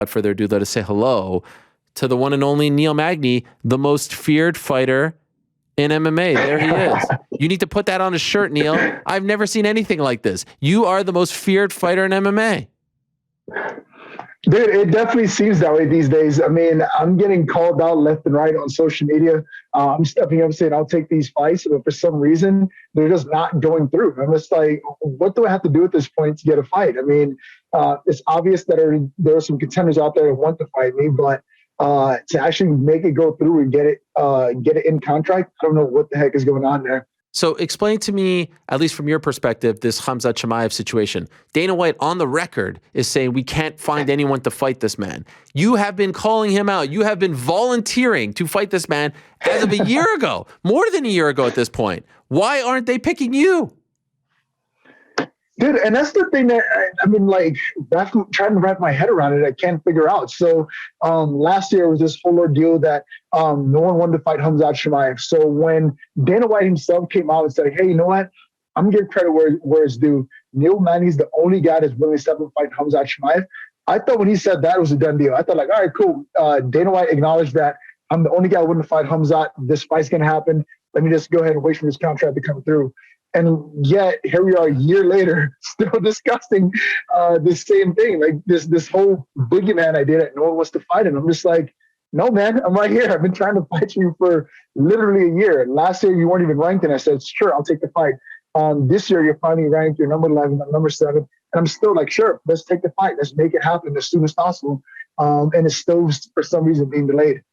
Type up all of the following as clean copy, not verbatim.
Without further ado, let us say hello to the one and only Neil Magny, the most feared fighter in MMA. There he is. You need to put that on a shirt, Neil. I've never seen anything like this. You are the most feared fighter in MMA. Dude, it definitely seems that way these days. I mean, I'm getting called out left and right on social media. I'm stepping up saying I'll take these fights, but for some reason, they're just not going through. I'm just like, what do I have to do at this point to get a fight? I mean, it's obvious that there are some contenders out there that want to fight me, but to actually make it go through and get it in contract, I don't know what the heck is going on there. So explain to me, at least from your perspective, this Khamzat Chimaev situation. Dana White on the record is saying we can't find anyone to fight this man. You have been calling him out. You have been volunteering to fight this man as of a year ago, more than a year ago at this point. Why aren't they picking you? Dude, and that's the thing that, I mean, like, trying to wrap my head around it, I can't figure out. So last year was this whole ordeal that no one wanted to fight Khamzat Chimaev. So when Dana White himself came out and said, hey, you know what? I'm going to give credit where it's due. Neil Magny's the only guy that's willing to step up and fight Khamzat Chimaev. I thought when he said that, it was a done deal. I thought, like, all right, cool. Dana White acknowledged that I'm the only guy willing to fight Khamzat. This fight's going to happen. Let me just go ahead and wait for this contract to come through. And yet here we are a year later, still discussing the same thing, like this whole boogeyman idea that no one wants to fight him. I'm just like, no, man, I'm right here. I've been trying to fight you for literally a year. Last year, you weren't even ranked, and I said, sure, I'll take the fight. This year, you're finally ranked. You're number 11, I'm number 7. And I'm still like, sure, let's take the fight. Let's make it happen as soon as possible. And it's still, for some reason, being delayed.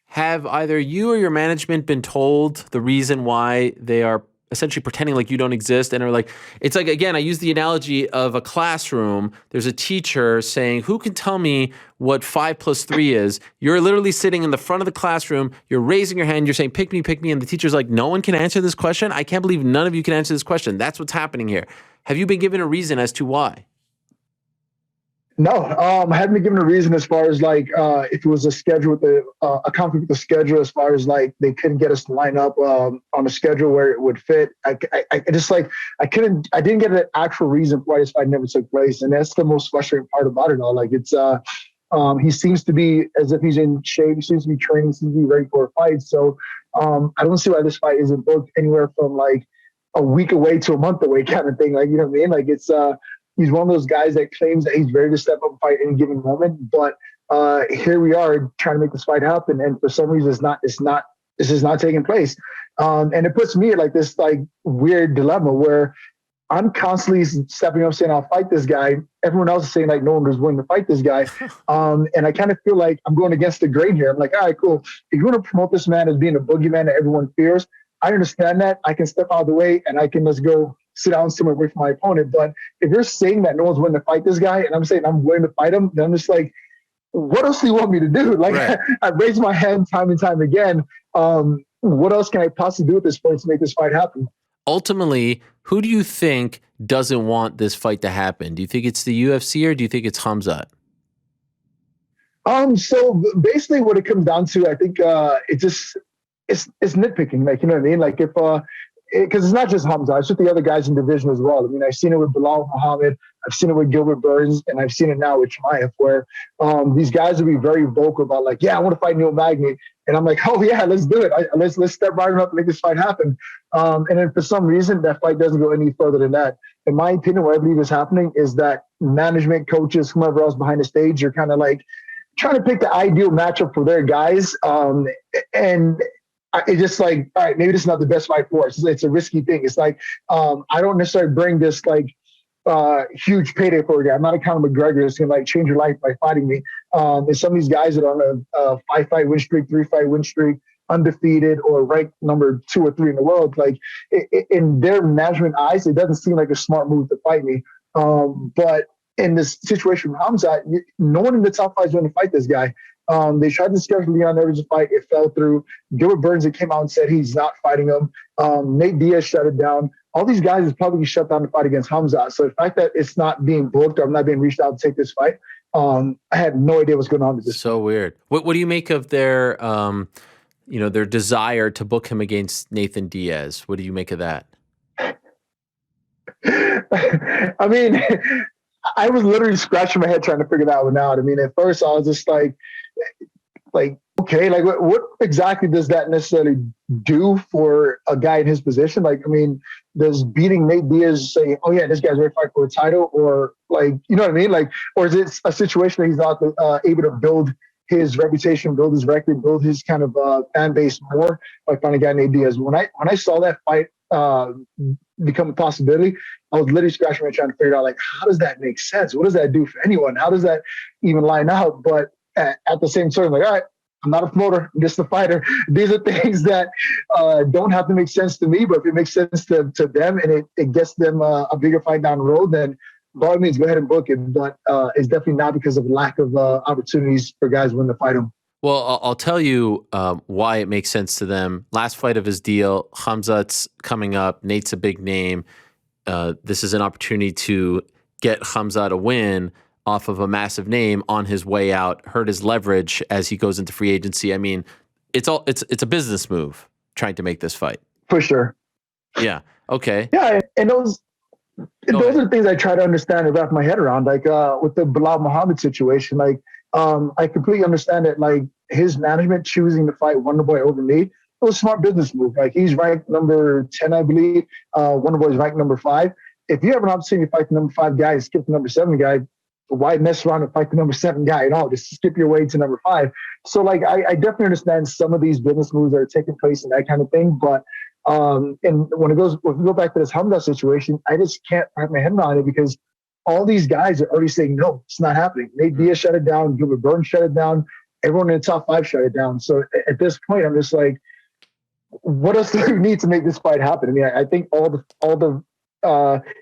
Have either you or your management been told the reason why they are essentially pretending like you don't exist and are like, it's like, again, I use the analogy of a classroom. There's a teacher saying, who can tell me what 5 + 3 is? You're literally sitting in the front of the classroom. You're raising your hand. You're saying, pick me. And the teacher's like, no one can answer this question. I can't believe none of you can answer this question. That's what's happening here. Have you been given a reason as to why? No, I haven't been given a reason as far as like if it was a schedule with a conflict with the schedule, as far as like they couldn't get us to line up on a schedule where it would fit. I just like I didn't get an actual reason why this fight never took place, and that's the most frustrating part about it all. Like it's he seems to be as if he's in shape, he seems to be training, seems to be ready for a fight. So I don't see why this fight isn't booked anywhere from like a week away to a month away kind of thing. Like, you know what I mean? Like it's he's one of those guys that claims that he's ready to step up and fight any given moment. But here we are trying to make this fight happen, and for some reason, this is not taking place. And it puts me in like this like weird dilemma where I'm constantly stepping up saying I'll fight this guy. Everyone else is saying like no one was willing to fight this guy. And I kind of feel like I'm going against the grain here. I'm like, all right, cool. If you want to promote this man as being a boogeyman that everyone fears, I understand that. I can step out of the way and I can just go sit down somewhere away from my opponent. But if you're saying that no one's willing to fight this guy and I'm saying I'm willing to fight him, then I'm just like, what else do you want me to do? Like, right. I raised my hand time and time again. What else can I possibly do at this point to make this fight happen? Ultimately, who do you think doesn't want this fight to happen? Do you think it's the UFC or do you think it's Khamzat? So basically what it comes down to, I think it's nitpicking. Like, you know what I mean? Like if because it's not just Khamzat, it's with the other guys in division as well. I mean, I've seen it with Bilal Muhammad, I've seen it with Gilbert Burns, and I've seen it now with Chimaev, where these guys will be very vocal about like, yeah, I want to fight Neil Magny. And I'm like, oh yeah, let's do it. Let's step right up and make this fight happen. And then for some reason, that fight doesn't go any further than that. In my opinion, what I believe is happening is that management, coaches, whomever else behind the stage are kind of like trying to pick the ideal matchup for their guys. And it's just like, all right, maybe this is not the best fight for us. It's a risky thing. It's like, I don't necessarily bring this like huge payday for a guy. I'm not a Conor McGregor that's going to like change your life by fighting me. And some of these guys that are on a 5-fight win streak, 3-fight win streak, undefeated or ranked number 2 or 3 in the world, like in their management eyes, it doesn't seem like a smart move to fight me. But in this situation with Khamzat, no one in the top 5 is going to fight this guy. They tried to schedule Leon Edwards to fight. It fell through. Gilbert Burns came out and said he's not fighting him. Nate Diaz shut it down. All these guys is probably shut down the fight against Khamzat. So the fact that it's not being booked or I'm not being reached out to take this fight, I had no idea what's going on with this. So weird. What do you make of their, their desire to book him against Nathan Diaz? What do you make of that? I mean, I was literally scratching my head trying to figure that one out. I mean, at first I was just like, okay, like what exactly does that necessarily do for a guy in his position? Like, I mean, does beating Nate Diaz say, oh yeah, this guy's ready to fight for a title, or like, you know what I mean? Like, or is it a situation that he's not able to build his reputation, build his record, build his kind of fan base more by finding a guy Nate Diaz? When I saw that fight become a possibility, I was literally scratching my head trying to figure out, like, how does that make sense? What does that do for anyone? How does that even line out? But at the same time, like, all right, I'm not a promoter, I'm just a fighter. These are things that don't have to make sense to me, but if it makes sense to them and it gets them a bigger fight down the road, then by all means, go ahead and book it. But it's definitely not because of lack of opportunities for guys willing to fight him. Well, I'll tell you why it makes sense to them. Last fight of his deal, Khamzat's coming up. Nate's a big name. This is an opportunity to get Khamzat a win off of a massive name on his way out, hurt his leverage as he goes into free agency. I mean, it's a business move trying to make this fight. For sure. Yeah. Okay. Yeah, and those are the things I try to understand and wrap my head around. Like with the Bilal Muhammad situation, like I completely understand that, like, his management choosing to fight Wonderboy over me, it was a smart business move. Like, he's ranked number 10, I believe. Wonderboy's ranked number 5. If you have an opportunity to fight the number 5 guy and skip the number 7 guy, why mess around and fight the number 7 guy at all? Just skip your way to number 5. So, like, I definitely understand some of these business moves that are taking place and that kind of thing. But and when we go back to this Hamza situation, I just can't wrap my head around it because all these guys are already saying, no, it's not happening. Nate Diaz shut it down. Gilbert Burns shut it down. Everyone in the top 5 shut it down. So at this point, I'm just like, what else do we need to make this fight happen? I mean, I think all the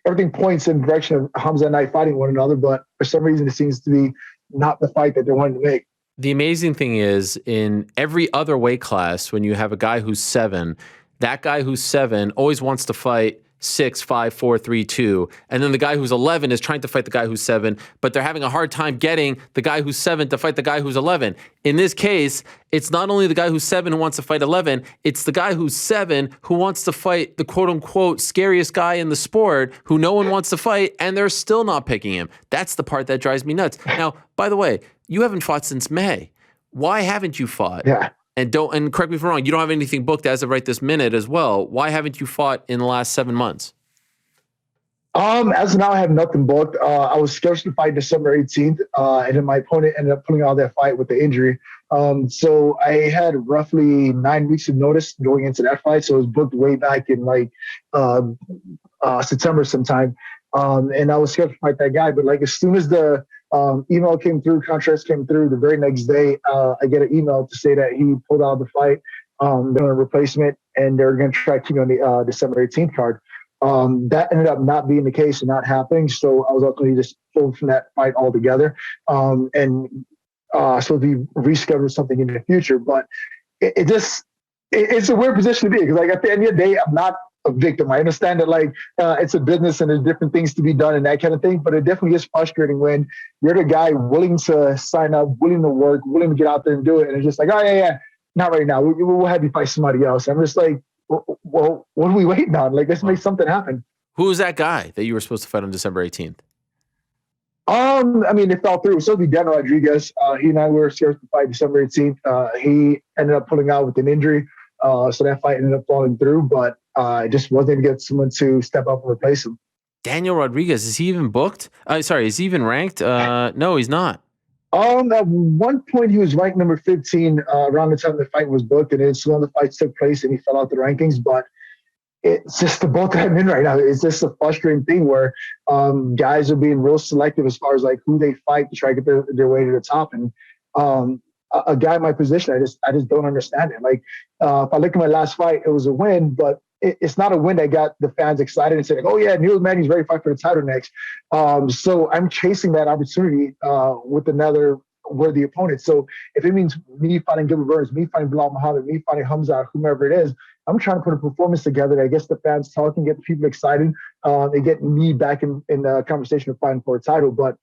everything points in the direction of Hamza and I fighting one another, but for some reason it seems to be not the fight that they wanted to make. The amazing thing is, in every other weight class, when you have a guy who's 7, that guy who's 7 always wants to fight 6, 5, 4, 3, 2. And then the guy who's 11 is trying to fight the guy who's 7, but they're having a hard time getting the guy who's 7 to fight the guy who's 11. In this case, it's not only the guy who's 7 who wants to fight 11, it's the guy who's 7 who wants to fight the quote-unquote scariest guy in the sport who no one wants to fight, and they're still not picking him. That's the part that drives me nuts. Now, by the way, you haven't fought since May. Why haven't you fought? Yeah. And correct me if I'm wrong, you don't have anything booked as of right this minute as well. Why haven't you fought in the last 7 months? As of now, I have nothing booked. I was scheduled to fight December 18th, and then my opponent ended up pulling out that fight with the injury. So I had roughly 9 weeks of notice going into that fight. So it was booked way back in like September sometime. And I was scheduled to fight that guy. But like as soon as the email came through, contracts came through, the very next day, I get an email to say that he pulled out the fight, doing a replacement, and they're going to try to keep me on the December 18th card. That ended up not being the case and not happening. So I was ultimately just pulled from that fight altogether. And so we rescheduled something in the future. But it's a weird position to be because, like, at the end of the day, I'm not a victim. I understand that, like, it's a business and there's different things to be done and that kind of thing. But it definitely is frustrating when you're the guy willing to sign up, willing to work, willing to get out there and do it. And it's just like, oh, yeah, not right now. We'll have you fight somebody else. I'm just like, well, what are we waiting on? Like, let's make something happen. Who was that guy that you were supposed to fight on December 18th? I mean, it fell through. It was supposed to be Daniel Rodriguez. He and I were scheduled to fight December 18th. He ended up pulling out with an injury. So that fight ended up falling through, but I just wasn't able to get someone to step up and replace him. Daniel Rodriguez, is he even booked? Sorry, is he even ranked? No, he's not. At one point, he was ranked number 15 around the time the fight was booked, and then some other fights took place, and he fell out the rankings. But it's just the boat that I'm in right now. It's just a frustrating thing where guys are being real selective as far as like who they fight to try to get their way to the top. And a guy in my position, I just don't understand it. Like if I look at my last fight, it was a win, but it's not a win that got the fans excited and said, "Oh yeah, Neil Magny's ready to fight for the title next." So I'm chasing that opportunity with another worthy opponent. So if it means me fighting Gilbert Burns, me fighting Bilal Muhammad, me fighting Khamzat, whomever it is, I'm trying to put a performance together that gets the fans talking, get the people excited, and get me back in the conversation of fighting for a title. But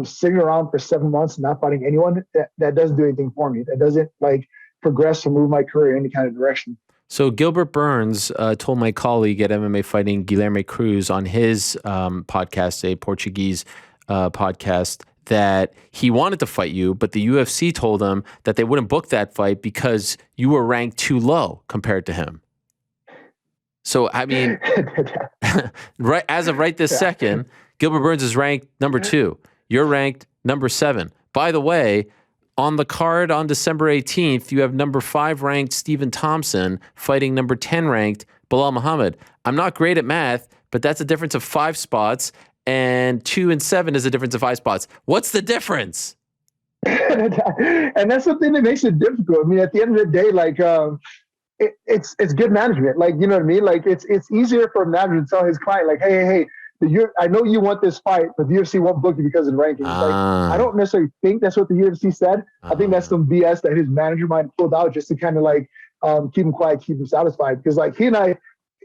sitting around for 7 months and not fighting anyone, that doesn't do anything for me. That doesn't like progress or move my career in any kind of direction. So Gilbert Burns told my colleague at MMA Fighting, Guilherme Cruz, on his podcast, a Portuguese podcast that he wanted to fight you, but the UFC told him that they wouldn't book that fight because you were ranked too low compared to him. So, I mean, right as of right this second, Gilbert Burns is ranked number 2. You're ranked number 7. By the way, on the card on December 18th, you have number 5 ranked Stephen Thompson fighting number 10 ranked Bilal Muhammad. I'm not great at math, but that's a difference of 5 spots, and 2 and 7 is a difference of 5 spots. What's the difference? And that's something that makes it difficult. I mean, at the end of the day, like, it's good management. Like, you know what I mean? Like, it's easier for a manager to tell his client, like, hey, I know you want this fight, but the UFC won't book you because of the rankings. Like, I don't necessarily think that's what the UFC said. I think that's some BS that his manager might have pulled out just to kind of like keep him quiet, keep him satisfied. Because like he and I,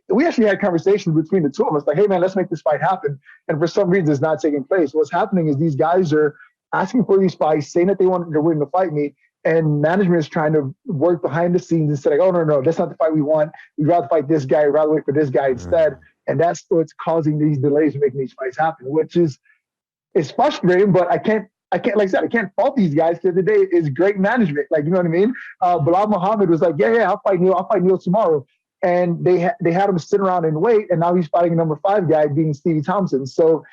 we actually had conversations between the two of us, like, hey man, let's make this fight happen. And for some reason, it's not taking place. What's happening is these guys are asking for these fights, saying that they're willing to fight me, and management is trying to work behind the scenes and say, like, oh no, that's not the fight we want. We'd rather fight this guy, we'd rather wait for this guy instead. And that's what's causing these delays and making these fights happen, which is frustrating, but I can't, like I said, I can't fault these guys because today is great management. Like, you know what I mean? Bilal Muhammad was like, yeah, I'll fight Neil tomorrow. And they had him sit around and wait, and now he's fighting a number 5 guy being Stevie Thompson. So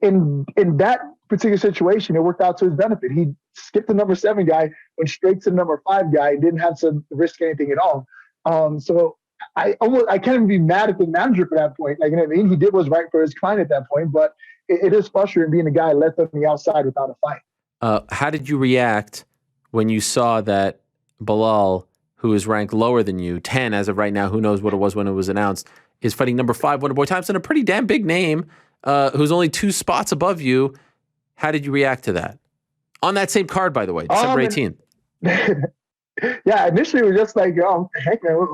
in that particular situation, it worked out to his benefit. He skipped the number 7 guy, went straight to the number 5 guy, didn't have to risk anything at all. So I can't even be mad at the manager for that point. Like, you know what I mean? He did what's right for his client at that point, but it is frustrating being a guy left on the outside without a fight. How did you react when you saw that Bilal, who is ranked lower than you, 10 as of right now, who knows what it was when it was announced, is fighting number 5 Wonderboy Thompson, a pretty damn big name, who's only 2 spots above you? How did you react to that? On that same card, by the way, December 18th. Yeah, initially it was just like, heck, man,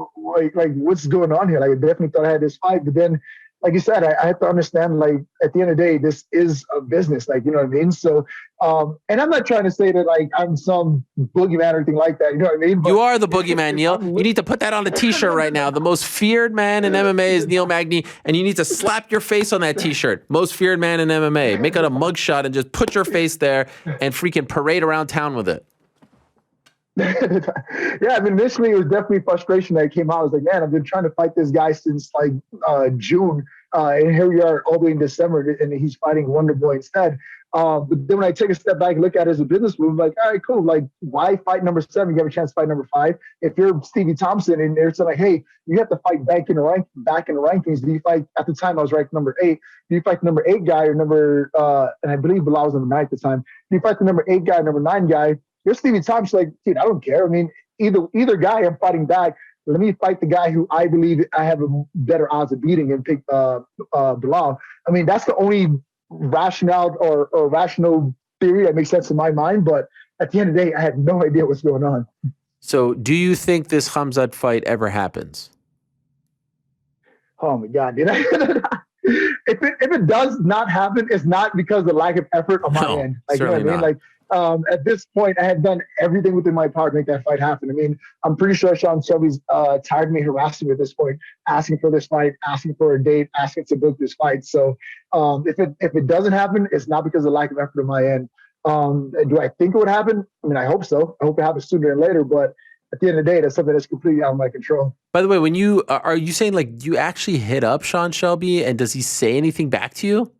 like what's going on here? Like, I definitely thought I had this fight, but then, like you said, I had to understand, like, at the end of the day, this is a business, like, you know what I mean? So, and I'm not trying to say that, like, I'm some boogeyman or anything like that, you know what I mean? But you are the boogeyman, Neil. You need to put that on a t-shirt right now. The most feared man in MMA is Neil Magny, and you need to slap your face on that t-shirt. Most feared man in MMA. Make it a mugshot and just put your face there and freaking parade around town with it. Yeah, I mean, initially it was definitely frustration that came out. I was like, man, I've been trying to fight this guy since like June, and here we are all the way in December, and he's fighting Wonderboy instead. But then when I take a step back and look at it as a business move, like, all right, cool. Like, why fight number 7? You have a chance to fight number 5. If you're Stevie Thompson and they're saying like, hey, you have to fight back in the rankings. Do you fight at the time I was ranked number 8? Do you fight the number 8 guy or number and I believe Bilal was number 9 at the time? Do you fight the number 8 guy or number 9 guy? You're Stevie Thompson, like, dude, I don't care. I mean, either guy I'm fighting back. Let me fight the guy who I believe I have a better odds of beating and pick Bilal. I mean, that's the only rationale or rational theory that makes sense in my mind. But at the end of the day, I had no idea what's going on. So do you think this Khamzat fight ever happens? Oh, my God, dude. If it does not happen, it's not because of the lack of effort on my end. Like, you know what I mean? Like, at this point, I had done everything within my power to make that fight happen. I mean, I'm pretty sure Sean Shelby's tired of me harassing me at this point, asking for this fight, asking for a date, asking to book this fight. So if it doesn't happen, it's not because of lack of effort on my end. Do I think it would happen? I mean, I hope so. I hope it happens sooner than later. But at the end of the day, that's something that's completely out of my control. By the way, when you are you saying like you actually hit up Sean Shelby, and does he say anything back to you?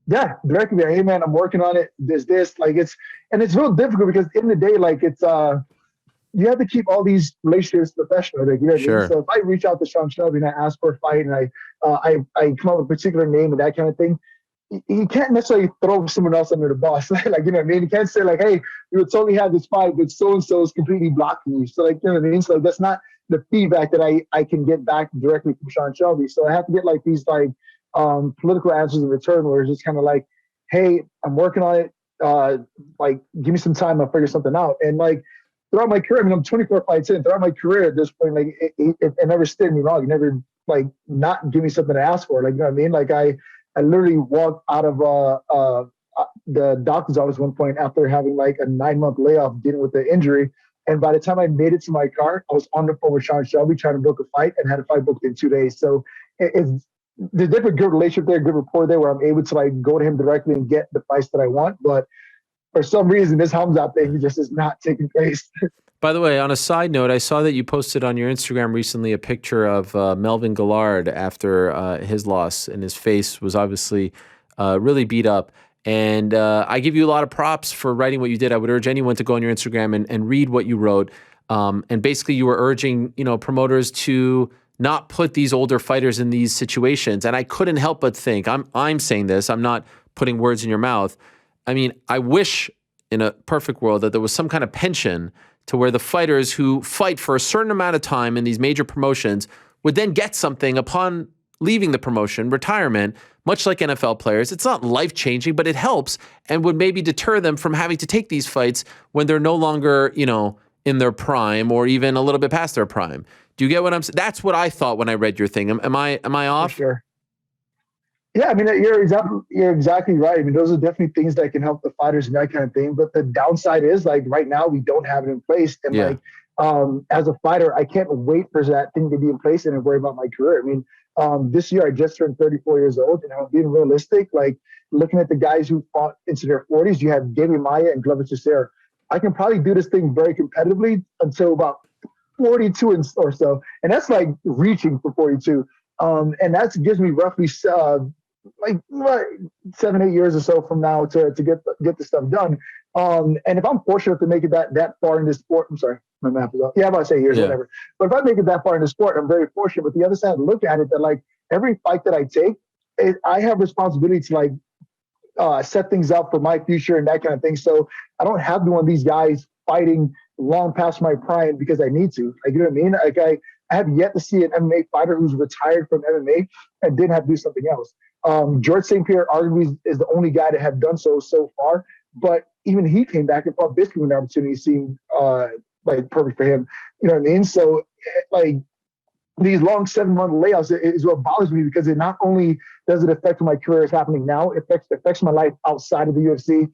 Yeah, directly there. Hey man, I'm working on it. There's this, like, it's real difficult because in the day, like, it's you have to keep all these relationships professional. Like, you know what I mean? So if I reach out to Sean Shelby and I ask for a fight and I come up with a particular name and that kind of thing, you can't necessarily throw someone else under the bus. Like, you know what I mean? You can't say like, hey, you would totally have this fight, but so-and-so is completely blocking you. So, like, you know what I mean? So that's not the feedback that I can get back directly from Sean Shelby. So I have to get like these like political answers in return where it's just kind of like, hey, I'm working on it. Like, give me some time, I'll figure something out. And like throughout my career, I mean, I'm 24 fights in. Throughout my career at this point, like it never steered me wrong. You never like not give me something to ask for. Like, you know what I mean? Like I literally walked out of the doctor's office one point after having like a 9-month layoff dealing with the injury. And by the time I made it to my car, I was on the phone with Sean Shelby trying to book a fight and had a fight booked in 2 days. So it's there's different good relationship there, good rapport there, where I'm able to like go to him directly and get the fights that I want. But for some reason, this Khamzat thing just is not taking place. By the way, on a side note, I saw that you posted on your Instagram recently a picture of Melvin Gillard after his loss, and his face was obviously really beat up. And I give you a lot of props for writing what you did. I would urge anyone to go on your Instagram and read what you wrote. And basically, you were urging, promoters to not put these older fighters in these situations. And I couldn't help but think, I'm saying this, I'm not putting words in your mouth. I mean, I wish in a perfect world that there was some kind of pension to where the fighters who fight for a certain amount of time in these major promotions would then get something upon leaving the promotion, retirement, much like NFL players. It's not life-changing, but it helps and would maybe deter them from having to take these fights when they're no longer, in their prime or even a little bit past their prime. Do you get what I'm saying? That's what I thought when I read your thing. Am I off? For sure. Yeah, I mean, you're exactly right. I mean, those are definitely things that can help the fighters and that kind of thing. But the downside is, like, right now we don't have it in place. And as a fighter, I can't wait for that thing to be in place and worry about my career. I mean, this year I just turned 34 years old, and I'm being realistic. Like, looking at the guys who fought into their 40s, you have David Maya and Glover Cesaro. I can probably do this thing very competitively until about 42 or so, and that's like reaching for 42. And that gives me roughly like 7-8 years or so from now to get the stuff done. And if I'm fortunate to make it that far in this sport, I'm sorry, my math is off. Yeah, I'm about to say years, whatever. But if I make it that far in the sport, I'm very fortunate. But the other side, look at it, that like every fight that I take, I have responsibility to like set things up for my future and that kind of thing. So I don't have to be one of these guys fighting long past my prime because I need to. Like, you know what I mean? Like I have yet to see an MMA fighter who's retired from MMA and didn't have to do something else. George St. Pierre arguably is the only guy to have done so far, but even he came back and fought Bisping when the opportunity seemed like perfect for him. You know what I mean? So like these long 7-month layoffs is what bothers me, because it not only does it affect my career is happening now, it affects my life outside of the UFC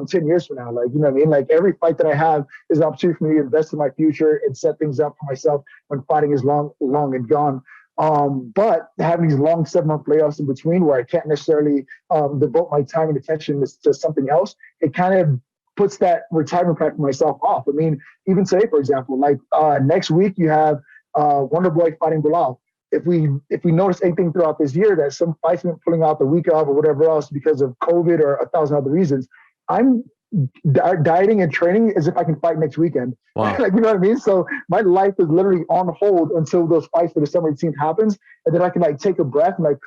10 years from now. Like, you know what I mean? Like every fight that I have is an opportunity for me to invest in my future and set things up for myself when fighting is long and gone. But having these long 7-month layoffs in between where I can't necessarily devote my time and attention to something else, it kind of puts that retirement plan for myself off. I mean, even today, for example, like next week you have Wonder Boy fighting Bilal. If we notice anything throughout this year that some fights been pulling out the week of or whatever else because of COVID or 1,000 other reasons, I'm dieting and training as if I can fight next weekend. Wow. Like, you know what I mean? So my life is literally on hold until those fights for the summer 18th happens, and then I can like take a breath and like,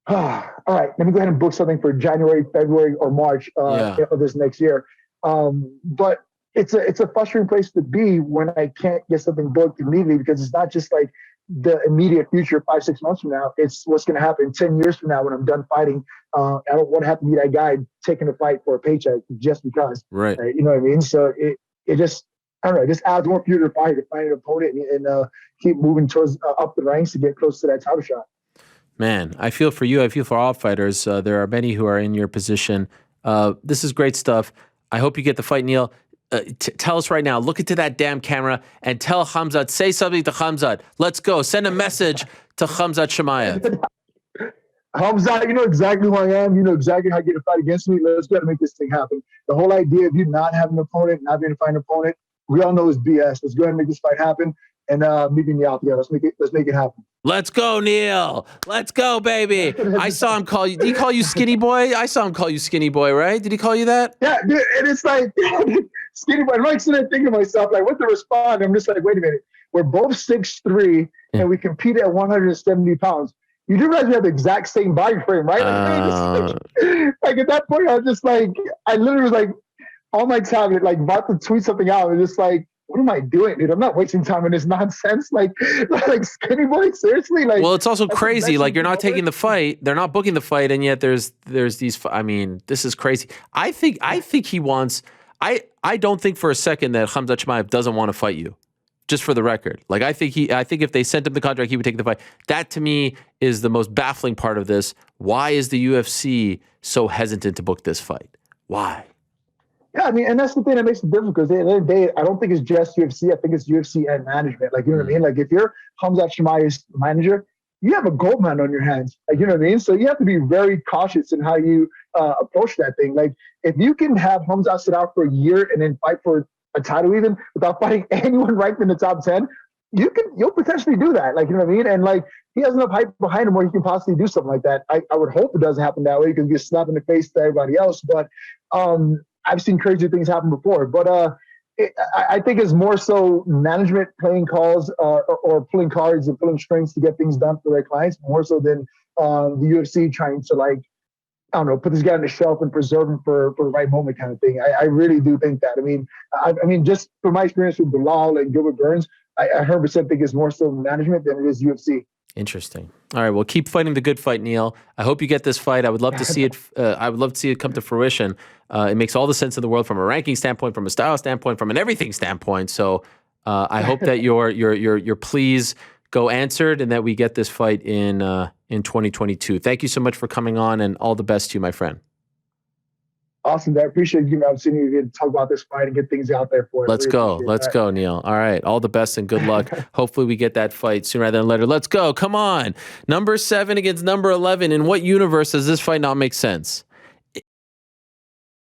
all right, let me go ahead and book something for January, February, or March of this next year. But it's a frustrating place to be when I can't get something booked immediately, because it's not just like the immediate future 5-6 months from now. It's what's going to happen 10 years from now when I'm done fighting. I don't want to have to be that guy taking a fight for a paycheck just because. Right. You know what I mean? So it just, I don't know, it just adds more fuel to fight to find an opponent and keep moving towards up the ranks to get close to that title shot. Man, I feel for you. I feel for all fighters. There are many who are in your position. This is great stuff. I hope you get the fight, Neil. Tell us right now, look into that damn camera and tell Khamzat, say something to Khamzat. Let's go. Send a message to Khamzat Chimaev. Khamzat, you know exactly who I am. You know exactly how to get a fight against me. Let's go to make this thing happen. The whole idea of you not having an opponent, not being able to find an opponent, we all know is BS. Let's go ahead and make this fight happen. And meet me out together. Let's make it happen. Let's go, Neil. Let's go, baby. I saw him call you. Did he call you skinny boy? I saw him call you skinny boy, right? Did he call you that? Yeah, dude, and it's like skinny boy. I'm like sitting there thinking to myself, like, what to respond? I'm just like, wait a minute. We're both 6'3", and we compete at 170 pounds. You do realize we have the exact same body frame, right? Like at that point, I was just like, I literally was like on my tablet, like about to tweet something out, and just like, what am I doing, dude? I'm not wasting time in this nonsense. Like skinny boy, seriously? Like, well, it's also crazy. Like, you're not taking the fight. They're not booking the fight, and yet there's these. I mean, this is crazy. I think he wants. I don't think for a second that Khamzat Chimaev doesn't want to fight you. Just for the record, like I think if they sent him the contract, he would take the fight. That to me is the most baffling part of this. Why is the UFC so hesitant to book this fight? Why? Yeah, I mean, and that's the thing that makes it difficult, because at the end of the day, I don't think it's just UFC. I think it's UFC and management. Like, you know what I mean? Like, if you're Khamzat Chimaev's manager, you have a gold mine on your hands. Like, you know what I mean? So you have to be very cautious in how you approach that thing. Like, if you can have Khamzat sit out for a year and then fight for a title even without fighting anyone ranked in the top 10, you'll potentially do that. Like, you know what I mean? And like, he has enough hype behind him where he can possibly do something like that. I would hope it doesn't happen that way because you're slapping the face to everybody else. But I've seen crazy things happen before. But I think it's more so management playing calls or pulling cards and pulling strings to get things done for their clients, more so than the UFC trying to, like, I don't know, put this guy on the shelf and preserve him for the right moment kind of thing. I really do think that. I mean, just from my experience with Bilal and Gilbert Burns, I 100% think it's more so management than it is UFC. Interesting. All right. Well, keep fighting the good fight, Neil. I hope you get this fight. I would love to see it. I would love to see it come to fruition. It makes all the sense in the world from a ranking standpoint, from a style standpoint, from an everything standpoint. So I hope that your pleas go answered and that we get this fight in 2022. Thank you so much for coming on, and all the best to you, my friend. Awesome. I appreciate you opportunity to talk about this fight and get things out there for it. Let's go. Let's go, Neil. All right. All the best and good luck. Hopefully we get that fight sooner rather than later. Let's go. Come on. Number 7 against number 11. In what universe does this fight not make sense?